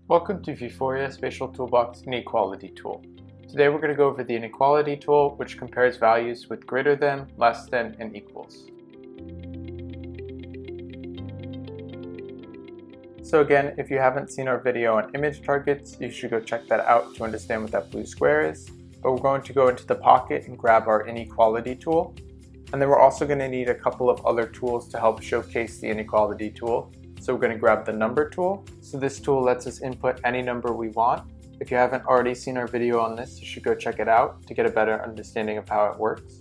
Welcome to Vuforia Spatial Toolbox Inequality Tool. Today we're going to go over the Inequality Tool, which compares values with greater than, less than, and equals. So again, if you haven't seen our video on image targets, you should go check that out to understand what that blue square is. But we're going to go into the pocket and grab our Inequality Tool. And then we're also going to need a couple of other tools to help showcase the Inequality Tool. So we're going to grab the number tool. So this tool lets us input any number we want. If you haven't already seen our video on this, you should go check it out to get a better understanding of how it works.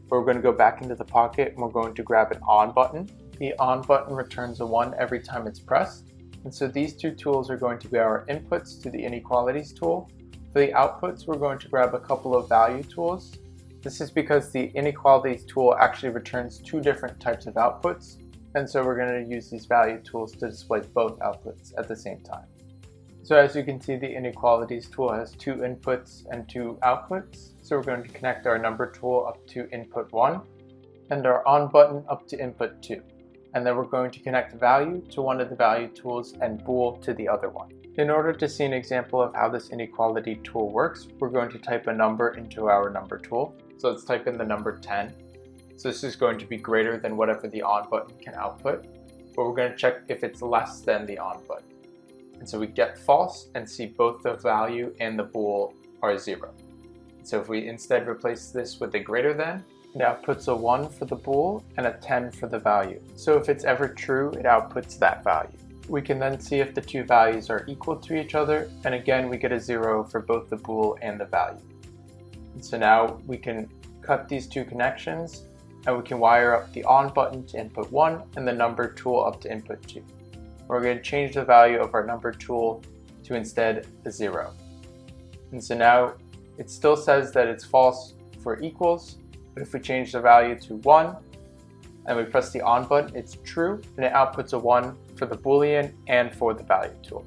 But we're going to go back into the pocket and we're going to grab an on button. The on button returns a 1 every time it's pressed. And so these two tools are going to be our inputs to the inequalities tool. For the outputs, we're going to grab a couple of value tools. This is because the inequalities tool actually returns two different types of outputs. And so we're going to use these value tools to display both outputs at the same time. So as you can see, the inequalities tool has two inputs and two outputs. So we're going to connect our number tool up to input 1 and our on button up to input 2. And then we're going to connect value to one of the value tools and bool to the other one. In order to see an example of how this inequality tool works, we're going to type a number into our number tool. So let's type in the number 10. So this is going to be greater than whatever the on button can output, but we're going to check if it's less than the on button. And so we get false and see both the value and the bool are 0. So if we instead replace this with a greater than, it outputs a 1 for the bool and a 10 for the value. So if it's ever true, it outputs that value. We can then see if the two values are equal to each other, and again we get a 0 for both the bool and the value. And so now we can cut these two connections and we can wire up the on button to input 1 and the number tool up to input 2. We're going to change the value of our number tool to instead a 0. And so now it still says that it's false for equals, but if we change the value to 1 and we press the on button, it's true, and it outputs a 1 for the boolean and for the value tool.